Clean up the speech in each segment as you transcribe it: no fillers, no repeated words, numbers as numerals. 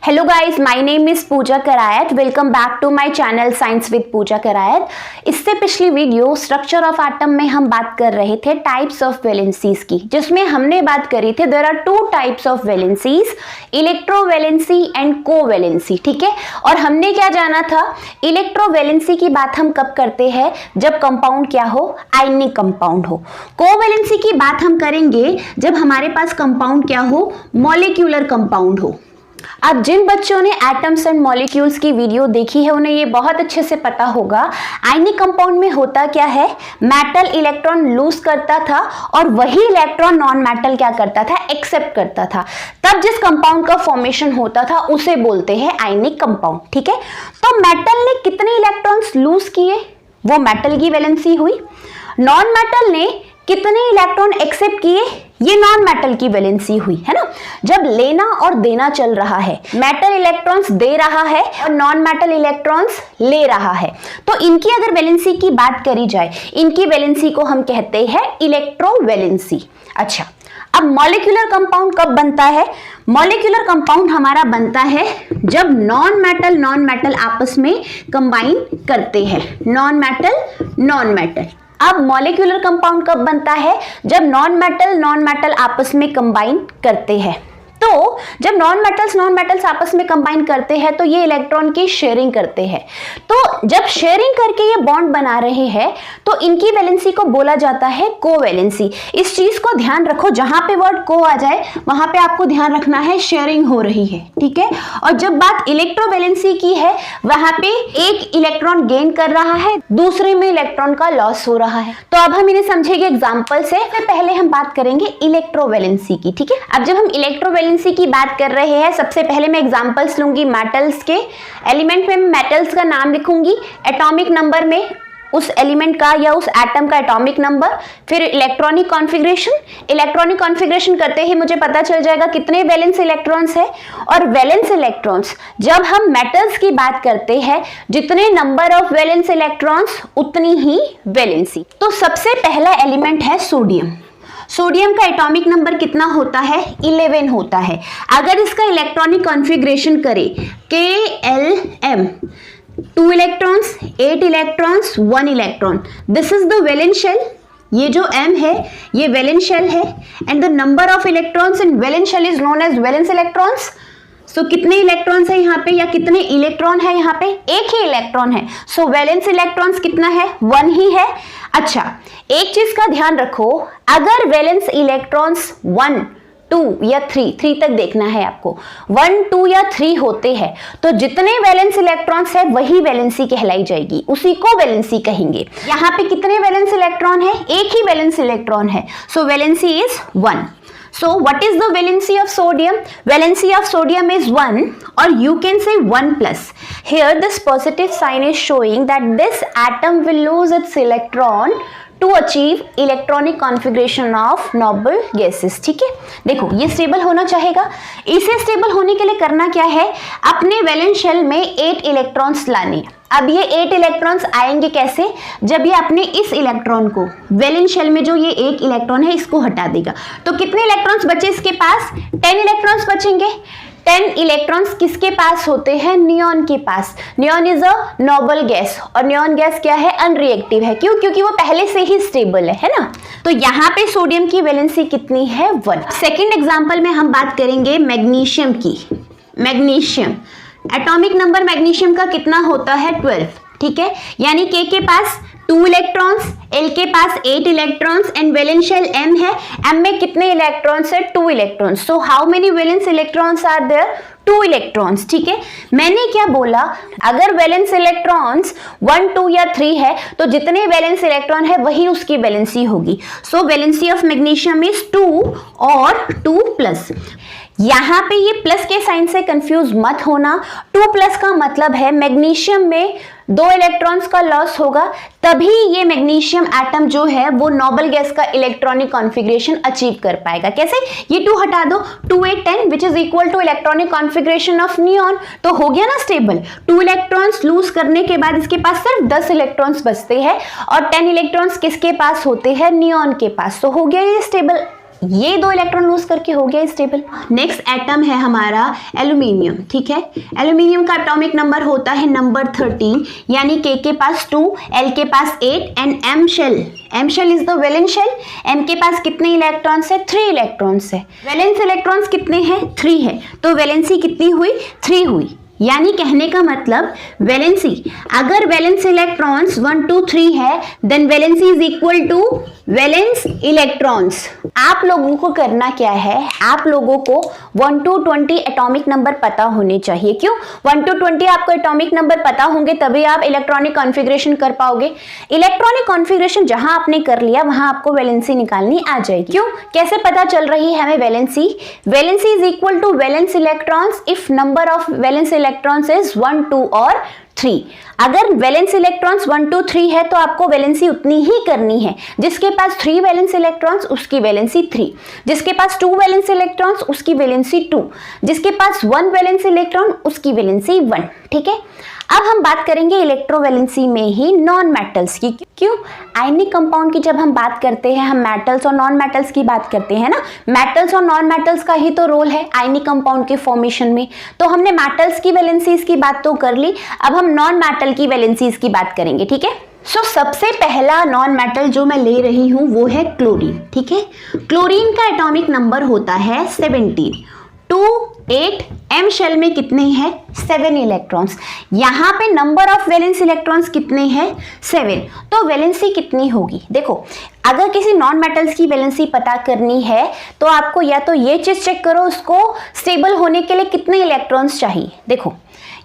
Hello guys, my name is Pooja Karayat. Welcome back to my channel science with Pooja Karayat. इससे पिछली video structure of atom में हम बात कर रहे थे टाइप्स ऑफ वैलेंसीज की, जिसमें हमने बात करी थी there are two types of valencies, electrovalency and covalency. ठीक है, और हमने क्या जाना था, इलेक्ट्रोवैलेंसी की बात हम कब करते हैं, जब कंपाउंड क्या हो, आयनिक कंपाउंड हो। कोवैलेंसी की बात हम करेंगे जब हमारे पास कंपाउंड क्या हो, मॉलिक्यूलर कंपाउंड हो। अब जिन बच्चों ने एटम्स एंड मॉलिक्यूल्स की वीडियो देखी है उन्हें ये बहुत अच्छे से पता होगा आयनिक कंपाउंड में होता क्या है, मेटल इलेक्ट्रॉन लूज करता था और वही इलेक्ट्रॉन नॉन मेटल क्या करता था, एक्सेप्ट करता था। तब जिस कंपाउंड का फॉर्मेशन होता था उसे बोलते हैं आयनिक कंपाउंड। ठीक है, तो मेटल ने कितने इलेक्ट्रॉन्स लूज किए, वो मेटल की वैलेंसी हुई। नॉन मेटल ने कितने इलेक्ट्रॉन एक्सेप्ट किए, ये नॉन मेटल की वैलेंसी हुई, है ना। जब लेना और देना चल रहा है, मेटल इलेक्ट्रॉन्स दे रहा है और नॉन मेटल इलेक्ट्रॉन्स ले रहा है, तो इनकी अगर वैलेंसी की बात करी जाए, इनकी वैलेंसी को हम कहते हैं इलेक्ट्रोवैलेंसी। अच्छा, अब मॉलिक्यूलर कंपाउंड कब बनता है, मॉलिक्यूलर कंपाउंड हमारा बनता है जब नॉन मेटल आपस में कंबाइन करते हैं, नॉन मेटल। अब मॉलिक्यूलर कंपाउंड कब बनता है, जब नॉन मेटल आपस में कंबाइन करते हैं। तो जब नॉन मेटल्स आपस में कंबाइन करते हैं तो ये इलेक्ट्रॉन की शेयरिंग करते हैं। तो जब शेयरिंग करके ये बॉन्ड बना रहे हैं तो इनकी वैलेंसी को बोला जाता है कोवैलेंसी। इस चीज को ध्यान रखो, जहां पे वर्ड को आ जाए वहां पे आपको ध्यान रखना है शेयरिंग हो रही है। ठीक है, और जब बात इलेक्ट्रोवैलेंसी की है, वहां पे एक इलेक्ट्रॉन गेन कर रहा है, दूसरे में इलेक्ट्रॉन का लॉस हो रहा है। तो अब हम इन्हें समझेंगे एग्जाम्पल से। पहले हम बात करेंगे इलेक्ट्रोवैलेंसी की। ठीक है, अब जब हम इलेक्ट्रोवैलेंसी की बात कर रहे हैं, सबसे पहले मैं एग्जांपल्स लूंगी मेटल्स के। एलिमेंट में मेटल्स का नाम लिखूंगी, एटॉमिक नंबर में उस एलिमेंट का या उस एटम का एटॉमिक नंबर, फिर इलेक्ट्रॉनिक कॉन्फ़िगरेशन करते ही मुझे पता चल जाएगा कितने वैलेंस इलेक्ट्रॉन्स है। और वैलेंस इलेक्ट्रॉन्स, जब हम मेटल्स की बात करते हैं, जितने नंबर ऑफ वैलेंस इलेक्ट्रॉन्स उतनी ही वैलेंसी। तो सबसे पहला एलिमेंट है सोडियम। सोडियम का एटॉमिक नंबर कितना होता है, 11 होता है। अगर इसका इलेक्ट्रॉनिक कॉन्फ़िगरेशन करें KLM, 2 electrons, 8 electrons, 1 electron, this is the valence shell. ये जो M है ये वैलेंस शेल है and the number of electrons in valence shell is known as valence electrons. So कितने इलेक्ट्रॉन्स है यहाँ पे या कितने इलेक्ट्रॉन है, यहाँ पे एक ही इलेक्ट्रॉन है। सो वैलेंस इलेक्ट्रॉन्स कितना है, 1 ही है। अच्छा, एक चीज का ध्यान रखो, अगर वैलेंस इलेक्ट्रॉन्स 1, 2 या 3 तक देखना है आपको, 1, 2 या 3 होते हैं तो जितने वैलेंस इलेक्ट्रॉन्स है वही वैलेंसी कहलाई जाएगी, उसी को वैलेंसी कहेंगे। यहाँ पे कितने वैलेंस इलेक्ट्रॉन है, एक ही वैलेंस इलेक्ट्रॉन है। So valency is 1. So what is the valency of sodium? Valency of sodium is 1, or you can say 1 plus. Here this positive sign is showing that this atom will lose its electron to achieve electronic configuration of noble gases. ठीक है, देखो ये stable होना चाहेगा, इसे stable होने के लिए करना क्या है, अपने वैलेंस शेल में 8 इलेक्ट्रॉन्स लाने। अब ये 8 इलेक्ट्रॉन्स आएंगे कैसे, जब ये अपने इस इलेक्ट्रॉन को वैलेंस शेल में जो ये एक इलेक्ट्रॉन है इसको हटा देगा। तो कितने इलेक्ट्रॉन्स बचे इसके पास, 10 इलेक्ट्रॉन्स बचेंगे। 10 इलेक्ट्रॉन्स किसके पास होते हैं, नियॉन के पास। Neon is a noble gas और नियॉन गैस क्या है, अनरिएक्टिव है। क्यों, क्योंकि वो पहले से ही स्टेबल है ना। तो यहाँ पे सोडियम की वैलेंसी कितनी है, 1। सेकेंड एग्जाम्पल में हम बात करेंगे मैग्नीशियम की। मैग्नीशियम एटॉमिक नंबर मैग्नीशियम का कितना होता है, 12। ठीक है, यानी K के पास 2 इलेक्ट्रॉन्स, L के पास 8 electrons and valence shell M है। M में कितने इलेक्ट्रॉन्स है, 2 electrons. So how many valence electrons are there, 2 electrons. ठीक है, मैंने क्या बोला, अगर वैलेंस इलेक्ट्रॉन्स 1, 2 या 3 है तो जितने वैलेंस इलेक्ट्रॉन है वही उसकी वैलेंसी होगी। सो वैलेंसी ऑफ मैग्नीशियम इज 2 और 2 प्लस। यहाँ पे ये प्लस के साइन से कंफ्यूज मत होना, 2 प्लस का मतलब है मैग्नीशियम में 2 इलेक्ट्रॉन्स का लॉस होगा, तभी ये मैग्नीशियम एटम जो है वो नोबल गैस का इलेक्ट्रॉनिक कॉन्फ़िगरेशन अचीव कर पाएगा। कैसे, ये 2 हटा दो, 2, 8, 10 which is equal to electronic configuration of neon. तो हो गया ना स्टेबल। 2 इलेक्ट्रॉन्स लूज करने के बाद इसके पास सिर्फ 10 इलेक्ट्रॉन्स बचते हैं और 10 इलेक्ट्रॉन्स किसके पास होते हैं, नियॉन के पास। तो हो गया ये स्टेबल ये 2 इलेक्ट्रॉन लूज करके हो गया स्टेबल। नेक्स्ट एटम है हमारा एल्यूमिनियम, ठीक है। एल्यूमिनियम का एटॉमिक नंबर होता है नंबर 13, यानी के पास 2, एल के पास 8 and M shell is the valence shell. M के पास कितने इलेक्ट्रॉन्स है? 3 इलेक्ट्रॉन्स है। वैलेंस इलेक्ट्रॉन्स कितने हैं? 3 है, तो वैलेंसी कितनी हुई? 3 हुई। यानी कहने का मतलब वैलेंसी, अगर वैलेंस इलेक्ट्रॉन्स 1 2 3 है then valency is equal to valence electrons. आप लोगों को करना क्या है, आप लोगों को 1 to 20 एटॉमिक नंबर पता होने चाहिए। क्यों? 1 to 20 आपको एटॉमिक नंबर पता होंगे तभी आप इलेक्ट्रॉनिक कॉन्फ़िगरेशन कर पाओगे। इलेक्ट्रॉनिक कॉन्फ़िगरेशन जहां आपने कर लिया वहां आपको वैलेंसी निकालनी आ जाएगी। क्यों? कैसे पता चल रही है हमें valency? Valency is equal to valence electrons if number of valence electrons is 1 2 और 3। अगर वैलेंस इलेक्ट्रॉन्स 1 2 3 है तो आपको वैलेंसी उतनी ही करनी है। जिसके पास 3 वैलेंस इलेक्ट्रॉन्स उसकी वैलेंसी 3, जिसके पास 2 वैलेंस इलेक्ट्रॉन्स उसकी वैलेंसी 2, जिसके पास 1 वैलेंस इलेक्ट्रॉन उसकी वैलेंसी 1। ठीक है, अब हम बात करेंगे इलेक्ट्रोवैलेंसी में ही नॉन मेटल्स की। क्यों? आयनिक कंपाउंड की जब हम बात करते हैं हम मेटल्स और नॉन मेटल्स की बात करते हैं ना। मेटल्स और नॉन मेटल्स का ही तो रोल है आयनिक कंपाउंड के फॉर्मेशन में। तो हमने मेटल्स की वैलेंसीज की बात तो कर ली, अब हम नॉन मेटल की वैलेंसीज की बात करेंगे। ठीक है, सबसे पहला नॉन मेटल जो मैं ले रही हूं वो है क्लोरीन। ठीक है, क्लोरीन का एटॉमिक नंबर होता है 17, 2 8 एम शेल में कितने हैं? 7 इलेक्ट्रॉन्स। यहाँ पे नंबर ऑफ वैलेंस इलेक्ट्रॉन्स कितने हैं? 7। तो वैलेंसी कितनी होगी? देखो, अगर किसी नॉन मेटल्स की वैलेंसी पता करनी है तो आपको या तो ये चीज चेक करो उसको स्टेबल होने के लिए कितने इलेक्ट्रॉन्स चाहिए। देखो,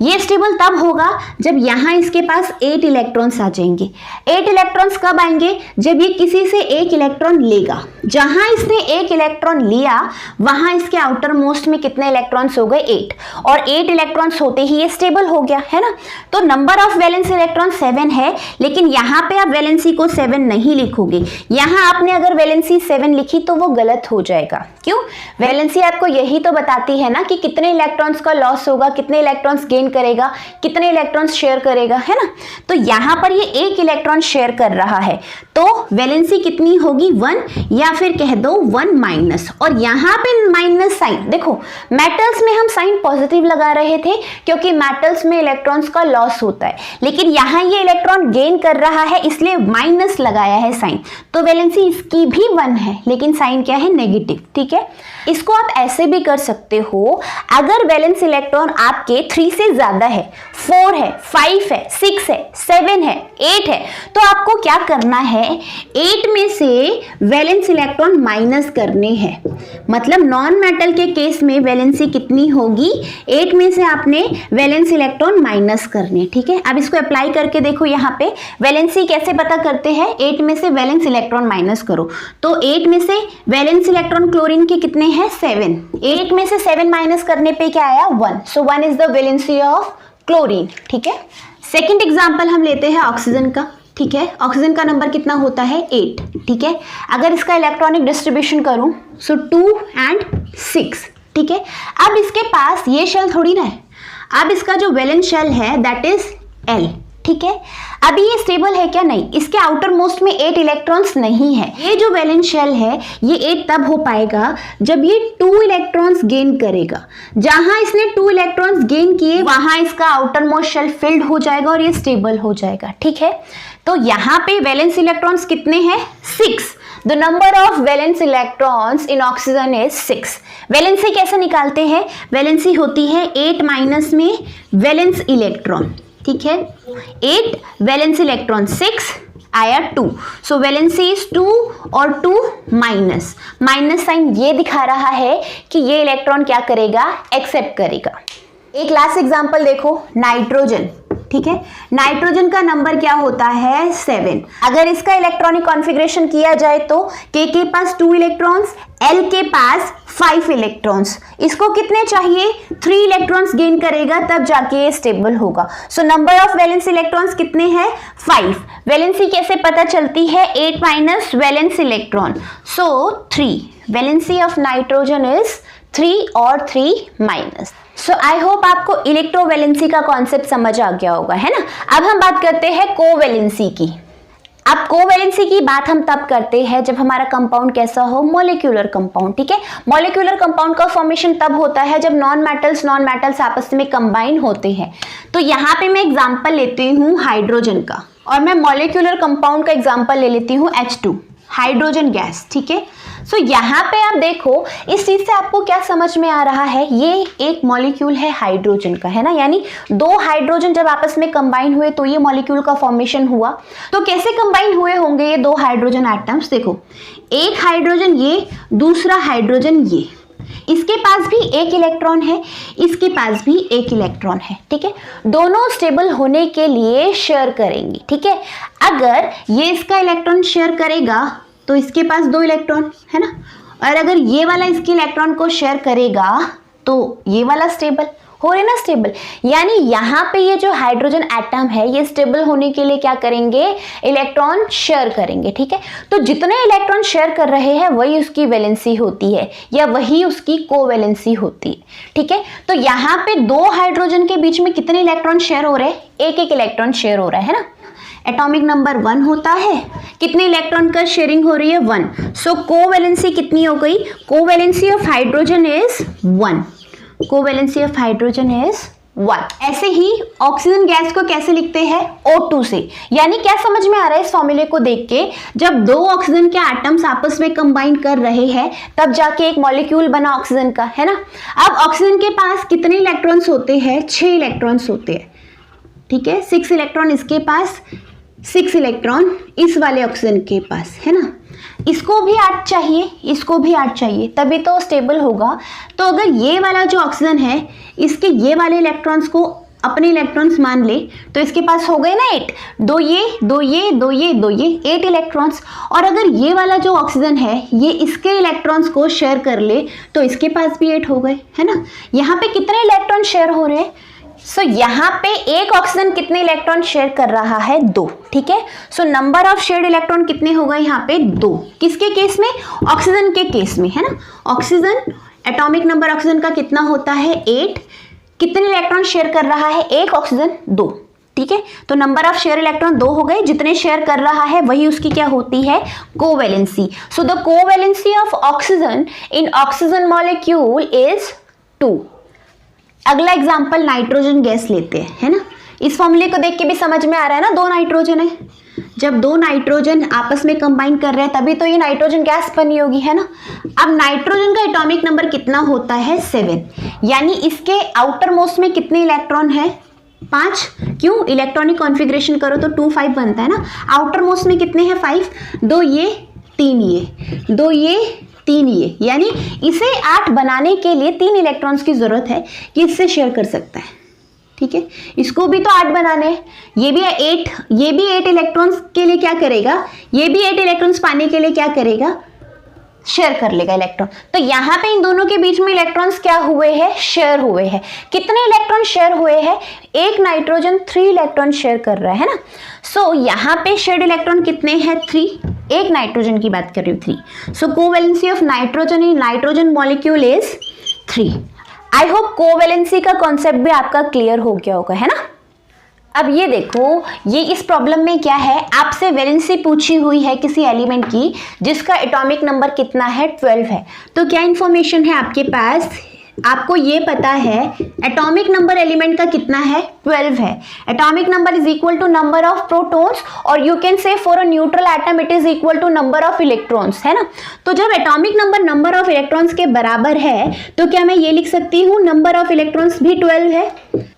ये स्टेबल तब होगा जब यहाँ इसके पास 8 इलेक्ट्रॉन्स आ जाएंगे। 8 इलेक्ट्रॉन्स कब आएंगे? जब ये किसी से 1 इलेक्ट्रॉन लेगा। जहां इसने 1 इलेक्ट्रॉन लिया वहां इसके आउटर मोस्ट में कितने इलेक्ट्रॉन्स हो गए? 8, और 8 इलेक्ट्रॉन्स होते ही ये स्टेबल हो गया, है ना। तो नंबर ऑफ वैलेंस इलेक्ट्रॉन 7 है, लेकिन यहाँ पे आप वैलेंसी को 7 नहीं लिखोगे। यहाँ आपने अगर वैलेंसी 7 लिखी तो वो गलत हो जाएगा। क्यों? वैलेंसी आपको यही तो बताती है ना कि कितने इलेक्ट्रॉन्स का लॉस होगा, कितने इलेक्ट्रॉन्स गेन करेगा, कितने इलेक्ट्रॉन्स शेयर करेगा, है ना। तो यहां पर ये 1 इलेक्ट्रॉन शेयर कर रहा है, तो वैलेंसी कितनी होगी? 1, या फिर कह दो 1 माइनस। और यहां पे माइनस साइन, देखो मेटल्स में हम साइन पॉजिटिव लगा रहे थे क्योंकि मेटल्स में इलेक्ट्रॉन्स का लॉस होता है, लेकिन यहां ये इलेक्ट्रॉन गेन कर रहा है इसलिए माइनस लगाया है साइन। तो वैलेंसी इसकी भी 1 है, लेकिन साइन क्या है? नेगेटिव। ठीक है, इसको आप ऐसे भी कर सकते हो, अगर वैलेंस इलेक्ट्रॉन आपके 3 से ज्यादा है, 4 है, 5 है, 6 है, 7 है, 8 है, तो आपको क्या करना है? 8 में से वैलेंस इलेक्ट्रॉन माइनस करने हैं। मतलब नॉन मेटल के केस में वैलेंसी कितनी होगी? 8 में से आपने वैलेंस इलेक्ट्रॉन माइनस करने। ठीक है, अब इसको अप्लाई करके देखो, यहाँ पे वैलेंसी कैसे पता करते हैं? 8 में से वैलेंस इलेक्ट्रॉन माइनस करो, तो 8 में से वैलेंस इलेक्ट्रॉन क्लोरीन के कितने हैं? 7। 8 में से 7 माइनस करने पे क्या आया? 1। सो 1 is the valency of chlorine. ठीक है, सेकंड एग्जांपल हम लेते हैं ऑक्सीजन का। ठीक है, ऑक्सीजन का नंबर कितना होता है? 8। ठीक है, अगर इसका इलेक्ट्रॉनिक डिस्ट्रीब्यूशन करूं सो 2 and 6। ठीक है, अब इसके पास ये शेल थोड़ी ना है, अब इसका जो वैलेंस शेल है दैट इज L। ठीक है, अभी ये स्टेबल है क्या? नहीं, इसके आउटर मोस्ट में 8 इलेक्ट्रॉन्स नहीं है। ये जो वैलेंस शेल है ये 8 तब हो पाएगा जब ये 2 इलेक्ट्रॉन्स गेन करेगा। जहां इसने 2 इलेक्ट्रॉन्स गेन किए वहां इसका आउटर मोस्ट शेल फिल्ड हो जाएगा और ये स्टेबल हो जाएगा। ठीक है, तो यहाँ पे वैलेंस इलेक्ट्रॉन्स कितने हैं? 6। The number of valence electrons in oxygen is 6. Valency कैसे निकालते हैं? वैलेंसी होती है 8 माइनस में वैलेंस इलेक्ट्रॉन। ठीक है, 8 वैलेंस इलेक्ट्रॉन 6 आया 2, सो वैलेंसी इज 2 और 2 माइनस। माइनस साइन ये दिखा रहा है कि ये इलेक्ट्रॉन क्या करेगा? एक्सेप्ट करेगा। एक लास्ट एग्जांपल देखो, नाइट्रोजन। ठीक है, नाइट्रोजन का नंबर क्या होता है? 7। अगर इसका इलेक्ट्रॉनिक कॉन्फ़िगरेशन किया जाए तो के पास 2 इलेक्ट्रॉन्स, L के पास 5 इलेक्ट्रॉन्स। इसको कितने चाहिए? 3 इलेक्ट्रॉन्स गेन करेगा तब जाके ये स्टेबल होगा। So number of valence electrons कितने हैं? 5। वैलेंसी कैसे पता चलती है? 8 minus valence electron, so 3। Valency of nitrogen is 3 और 3 माइनस। सो आई होप आपको इलेक्ट्रोवैलेंसी का कॉन्सेप्ट समझ आ गया होगा, है ना। अब हम बात करते हैं कोवैलेंसी की। अब कोवैलेंसी की बात हम तब करते हैं जब हमारा कंपाउंड कैसा हो, मॉलिक्यूलर कंपाउंड, ठीक है। मॉलिक्यूलर कंपाउंड का फॉर्मेशन तब होता है जब नॉन मेटल्स आपस में कंबाइन होते हैं। तो यहाँ पे मैं एग्जांपल लेती हूँ हाइड्रोजन का, और मैं मॉलिक्यूलर कंपाउंड का एग्जांपल ले लेती हूँ H2, हाइड्रोजन गैस, ठीक है। सो यहाँ पे आप देखो, इस चीज से आपको क्या समझ में आ रहा है, ये एक मॉलिक्यूल है हाइड्रोजन का, है ना, यानी दो हाइड्रोजन जब आपस में कंबाइन हुए तो ये मॉलिक्यूल का फॉर्मेशन हुआ। तो कैसे कंबाइन हुए होंगे ये दो हाइड्रोजन एटम्स, देखो एक हाइड्रोजन ये, दूसरा हाइड्रोजन ये, इसके पास भी एक इलेक्ट्रॉन है, इसके पास भी एक इलेक्ट्रॉन है, ठीक है। दोनों स्टेबल होने के लिए शेयर करेंगे, ठीक है। अगर ये इसका इलेक्ट्रॉन शेयर करेगा तो इसके पास दो इलेक्ट्रॉन है ना, और अगर ये वाला इसके इलेक्ट्रॉन को शेयर करेगा तो ये वाला स्टेबल हो रहे ना, स्टेबल, यानी यहाँ पे ये जो हाइड्रोजन एटम है ये स्टेबल होने के लिए क्या करेंगे, इलेक्ट्रॉन शेयर करेंगे, ठीक है। तो जितने इलेक्ट्रॉन शेयर कर रहे हैं वही उसकी वैलेंसी होती है या वही उसकी कोवैलेंसी होती है, ठीक है। तो यहाँ पे दो हाइड्रोजन के बीच में कितने इलेक्ट्रॉन शेयर हो रहे हैं, एक एक इलेक्ट्रॉन शेयर हो रहा है ना। एटॉमिक नंबर 1 होता है, कितने इलेक्ट्रॉन का शेयरिंग हो रही है, 1। सो कोवैलेंसी कितनी हो गई, covalency of hydrogen is 1, covalency of hydrogen is 1। ऐसे ही ऑक्सीजन गैस को कैसे लिखते हैं, O2 से, यानी क्या समझ में आ रहा है इस फॉर्मूले को देख के, जब दो ऑक्सीजन के एटम्स आपस में कंबाइन कर रहे हैं तब जाके एक मॉलिक्यूल बना ऑक्सीजन का, है ना। अब ऑक्सीजन के पास कितने इलेक्ट्रॉन्स होते हैं, 6 इलेक्ट्रॉन्स होते हैं, ठीक है। 6 इलेक्ट्रॉन इसके पास, 6 इलेक्ट्रॉन इस वाले ऑक्सीजन के पास, है ना। इसको भी 8 चाहिए, इसको भी 8 चाहिए, तभी तो स्टेबल होगा। तो अगर ये वाला जो ऑक्सीजन है इसके ये वाले इलेक्ट्रॉन्स को अपने इलेक्ट्रॉन्स मान ले तो इसके पास हो गए ना 8, दो ये 8 इलेक्ट्रॉन्स। और अगर ये वाला जो ऑक्सीजन है ये इसके इलेक्ट्रॉन्स को शेयर कर ले तो इसके पास भी 8 हो गए, है ना। यहाँ पे कितने इलेक्ट्रॉन शेयर हो रहे हैं, सो यहाँ पे एक ऑक्सीजन कितने इलेक्ट्रॉन शेयर कर रहा है, 2, ठीक है। So number of shared electron कितने हो गए यहाँ पे, 2। किसके केस में, ऑक्सीजन के केस में, है ना। ऑक्सीजन, एटॉमिक नंबर ऑक्सीजन का कितना होता है, 8। कितने इलेक्ट्रॉन शेयर कर रहा है, एक ऑक्सीजन 2, ठीक है। तो नंबर ऑफ शेयर इलेक्ट्रॉन 2 हो गए, जितने शेयर कर रहा है वही उसकी क्या होती है, covalency. So the covalency of oxygen in oxygen molecule is 2। अगला एग्जांपल नाइट्रोजन गैस लेते हैं, है ना। इस फॉर्मूले को देख के भी समझ में आ रहा है ना, 2 नाइट्रोजन है, जब 2 नाइट्रोजन आपस में कंबाइन कर रहे हैं तभी तो ये नाइट्रोजन गैस बनी होगी, है ना। अब नाइट्रोजन का एटॉमिक नंबर कितना होता है, 7, यानी इसके आउटर मोस्ट में कितने इलेक्ट्रॉन है, 5। क्यों, इलेक्ट्रॉनिक कॉन्फ़िगरेशन करो तो 2 5 बनता है ना। आउटर मोस्ट में कितने हैं, 5, 2 ये 3 ये, 2 ये 3 ये, यानी इसे 8 बनाने के लिए 3 इलेक्ट्रॉन्स की जरूरत है कि इससे शेयर कर सकता है, ठीक है। इसको भी तो 8 बनाने हैं, ये भी 8 इलेक्ट्रॉन्स के लिए क्या करेगा, ये भी 8 इलेक्ट्रॉन्स पाने के लिए क्या करेगा, शेयर कर लेगा इलेक्ट्रॉन। तो यहाँ पे इन दोनों के बीच में इलेक्ट्रॉन्स क्या हुए हैं, शेयर हुए हैं। कितने इलेक्ट्रॉन शेयर हुए हैं, एक नाइट्रोजन 3 इलेक्ट्रॉन शेयर कर रहा है ना। सो यहाँ पे शेयर्ड इलेक्ट्रॉन कितने हैं, 3, एक नाइट्रोजन की बात कर रही हूँ, 3। So covalency of nitrogen in nitrogen molecule is 3। I hope covalency का कॉन्सेप्ट भी आपका क्लियर हो गया होगा, है ना। अब ये देखो, ये इस प्रॉब्लम में क्या है, आपसे वैलेंसी पूछी हुई है किसी एलिमेंट की जिसका एटॉमिक नंबर कितना है, 12 है। तो क्या इंफॉर्मेशन है आपके पास, आपको ये पता है एटॉमिक नंबर एलिमेंट का कितना है, 12 है। Atomic number is equal to number of protons, और you can say for a neutral atom it is equal to number of electrons, है ना। तो जब atomic number number of electrons के बराबर है तो क्या मैं ये लिख सकती हूँ नंबर ऑफ इलेक्ट्रॉन्स भी 12 है।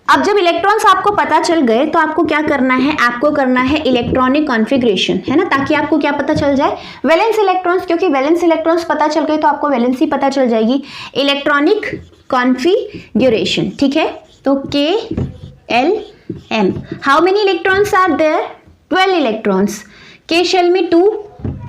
अब जब इलेक्ट्रॉन्स आपको पता चल गए तो आपको क्या करना है, आपको करना है इलेक्ट्रॉनिक कॉन्फ़िगरेशन, है ना, ताकि आपको क्या पता चल जाए, वैलेंस इलेक्ट्रॉन्स, क्योंकि वैलेंस इलेक्ट्रॉन्स पता चल गए तो आपको वैलेंसी पता चल जाएगी। इलेक्ट्रॉनिक कॉन्फ़िगरेशन, ठीक है। तो KLM, how many electrons are there, 12 electrons. K shell में 2,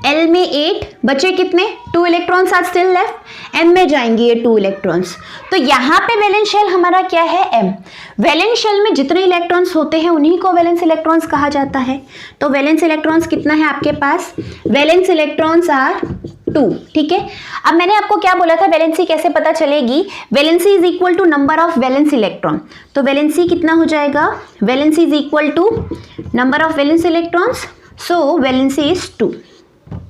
L में 8, बचे कितने, 2 electrons are still left, M में जाएंगे ये 2 इलेक्ट्रॉन्स। तो यहाँ पे वैलेंस शेल हमारा क्या है, M। वैलेंस शेल में जितने इलेक्ट्रॉन्स होते हैं उन्हीं को वैलेंस इलेक्ट्रॉन्स कहा जाता है। तो वैलेंस इलेक्ट्रॉन्स कितना है आपके पास, वैलेंस इलेक्ट्रॉन्स आर 2, ठीक है। अब मैंने आपको क्या बोला था, वैलेंसी कैसे पता चलेगी, valency is equal to number of valence electron. तो वैलेंसी कितना हो जाएगा, valency is equal to number of valence electrons so valency is 2,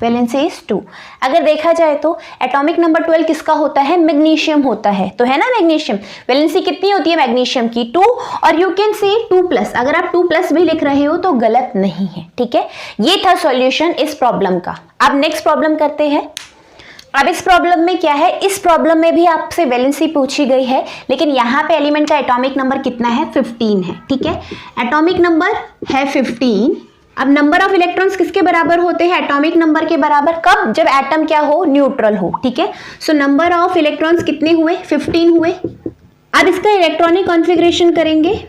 valency is 2। अगर देखा जाए तो एटॉमिक नंबर 12 किसका होता है, मैग्नीशियम होता है, तो है ना मैग्नीशियम। वैलेंसी कितनी होती है मैग्नीशियम की, 2, और यू कैन से 2+, अगर आप 2+ भी लिख रहे हो तो गलत नहीं है, ठीक है। ये था सॉल्यूशन इस प्रॉब्लम का। अब नेक्स्ट प्रॉब्लम करते हैं। अब इस प्रॉब्लम में क्या है, इस प्रॉब्लम में भी आपसे वैलेंसी पूछी गई है, लेकिन यहाँ पे एलिमेंट का एटॉमिक नंबर कितना है, 15 है, ठीक है। एटॉमिक नंबर है 15। अब नंबर ऑफ इलेक्ट्रॉन्स किसके बराबर होते हैं, एटॉमिक नंबर के बराबर। कब, जब एटम क्या हो, न्यूट्रल हो, ठीक है। सो नंबर ऑफ इलेक्ट्रॉन्स कितने हुए, 15 हुए। अब इसका इलेक्ट्रॉनिक कॉन्फ़िगरेशन करेंगे।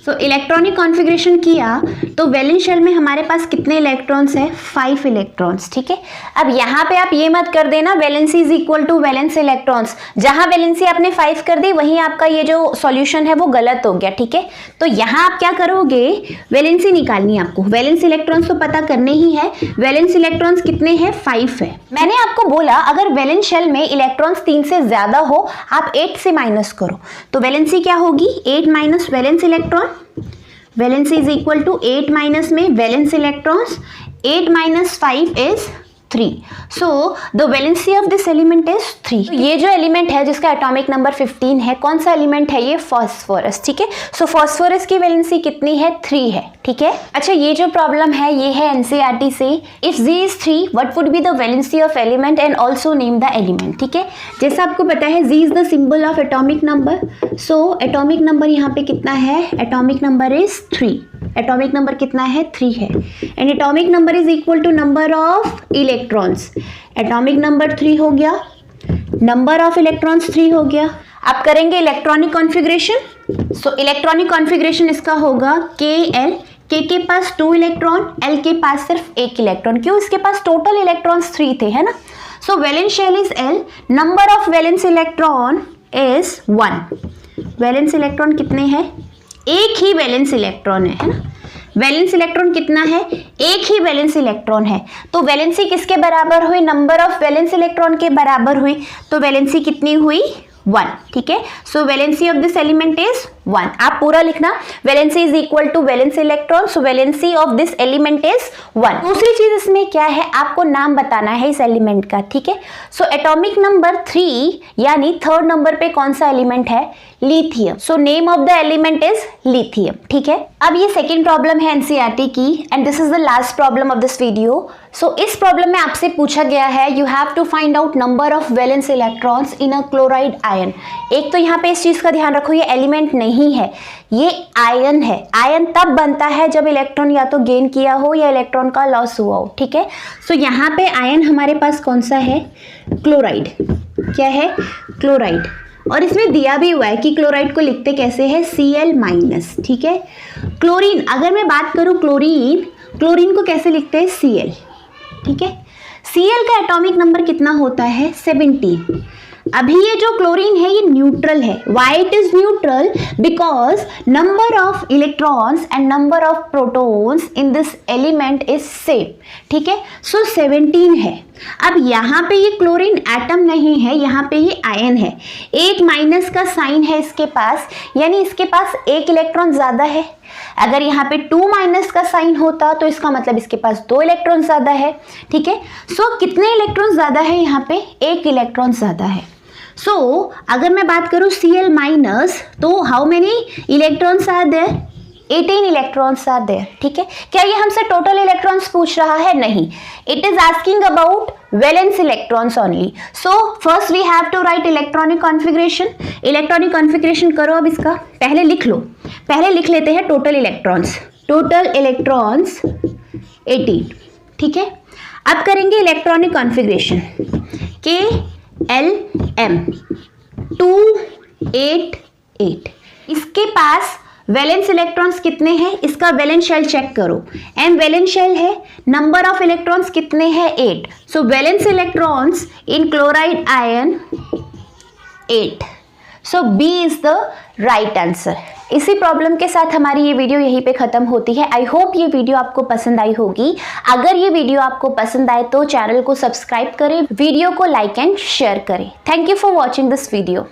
सो इलेक्ट्रॉनिक कॉन्फ़िगरेशन किया तो वैलेंस शेल में हमारे पास कितने इलेक्ट्रॉन्स है, 5 इलेक्ट्रॉन्स, ठीक है। अब यहाँ पे आप ये मत कर देना valency is equal to valence electrons, जहाँ वैलेंसी आपने 5 कर दी वहीं आपका ये जो सॉल्यूशन है वो गलत हो गया, ठीक है। तो यहाँ आप क्या करोगे, वैलेंसी निकालनी है आपको, वैलेंस इलेक्ट्रॉन्स तो पता करने ही है। वैलेंस इलेक्ट्रॉन्स कितने हैं, 5 है। मैंने आपको बोला अगर वैलेंस शेल में इलेक्ट्रॉन्स 3 से ज्यादा हो, आप 8 से माइनस करो, तो वैलेंसी क्या होगी, 8 minus valence electron. Valency is equal to 8 minus में valence electrons, 8 minus 5 is 3। So the valency of this element is 3। ये जो एलिमेंट है जिसका एटॉमिक नंबर 15 है, कौन सा एलिमेंट है, ये फास्फोरस, ठीक है। सो फास्फोरस की वैलेंसी कितनी है, 3 है, ठीक है। अच्छा, ये जो प्रॉब्लम है ये है एनसीईआरटी से। If Z is 3 what would be the valency of element and also name the element, ठीक है। जैसा आपको पता है Z is the symbol of atomic number. So atomic number यहाँ पे कितना है, atomic number is 3। Atomic number कितना है, 3 है। And atomic number is equal to number of electrons. Atomic number 3 हो गया, नंबर ऑफ इलेक्ट्रॉन्स 3 हो गया। आप करेंगे electronic configuration. So electronic configuration इसका होगा KL, K के पास 2 इलेक्ट्रॉन, L के पास सिर्फ 1 इलेक्ट्रॉन। क्यों, इसके पास टोटल इलेक्ट्रॉन्स 3 थे, है ना। So valence shell is L, number of valence electron is 1। Valence electron कितने हैं, एक ही वैलेंस इलेक्ट्रॉन है ना। वैलेंस इलेक्ट्रॉन कितना है, एक ही वैलेंस इलेक्ट्रॉन है। तो वैलेंसी किसके बराबर हुई, नंबर ऑफ वैलेंस इलेक्ट्रॉन के बराबर हुई। तो वैलेंसी कितनी हुई, 1, ठीक है। So valency of this element is 1। आप पूरा लिखना, valency is equal to valence electron, so valency of this element is 1। दूसरी चीज इसमें क्या है, आपको नाम बताना है इस एलिमेंट का, ठीक है। सो एटॉमिक नंबर 3 यानी 3rd नंबर पे कौन सा एलिमेंट है, lithium. So name of the element is lithium, ठीक है। अब ये सेकेंड प्रॉब्लम है एनसीईआरटी की and this is the last problem of this video. So इस प्रॉब्लम में आपसे पूछा गया है you have to find out number of valence electrons in a chloride ion. एक तो यहाँ पे इस चीज का ध्यान रखो, ये एलिमेंट नहीं है, ये आयन है। आयन तब बनता है जब इलेक्ट्रॉन या तो गेन किया हो या इलेक्ट्रॉन का लॉस हुआ हो, ठीक है। सो यहाँ पे आयन हमारे पास कौन सा है, क्लोराइड। क्या है, क्लोराइड। और इसमें दिया भी हुआ है कि क्लोराइड को लिखते कैसे है, Cl-, ठीक है। क्लोरीन, अगर मैं बात करूं क्लोरीन को कैसे लिखते हैं, Cl, ठीक है। Cl का एटॉमिक नंबर कितना होता है, 17। अभी ये जो क्लोरीन है ये न्यूट्रल है। Why it is neutral, because number of electrons and number of protons in this element is same, ठीक है। सो 17 है। अब यहाँ पे ये क्लोरीन एटम नहीं है, यहाँ पे ये आयन है। एक माइनस का साइन है इसके पास, यानी इसके पास एक इलेक्ट्रॉन ज्यादा है। अगर यहाँ पे 2 माइनस का साइन होता तो इसका मतलब इसके पास 2 इलेक्ट्रॉन ज्यादा है, ठीक है। सो कितने इलेक्ट्रॉन ज्यादा है, यहाँ पे 1 इलेक्ट्रॉन ज्यादा है। सो अगर मैं बात करूं Cl- तो how many electrons are there, 18 electrons are there, ठीक है। क्या ये हमसे टोटल इलेक्ट्रॉन्स पूछ रहा है, नहीं, it is asking about valence electrons only. So first we have to write electronic configuration. Electronic configuration करो। अब इसका पहले लिख लो, पहले लिख लेते हैं टोटल इलेक्ट्रॉन्स। टोटल इलेक्ट्रॉन्स 18, ठीक है। अब करेंगे इलेक्ट्रॉनिक कॉन्फ़िगरेशन, KLM 288। इसके पास वैलेंस इलेक्ट्रॉन्स कितने हैं, इसका वैलेंस शेल चेक करो। M वैलेंस शेल है, नंबर ऑफ इलेक्ट्रॉन्स कितने हैं, 8। So valence electrons in chloride ion 8। So B is the right answer. इसी प्रॉब्लम के साथ हमारी ये वीडियो यहीं पे खत्म होती है। आई होप ये वीडियो आपको पसंद आई होगी। अगर ये वीडियो आपको पसंद आए तो चैनल को सब्सक्राइब करें, वीडियो को लाइक एंड शेयर करें। Thank you for watching this video.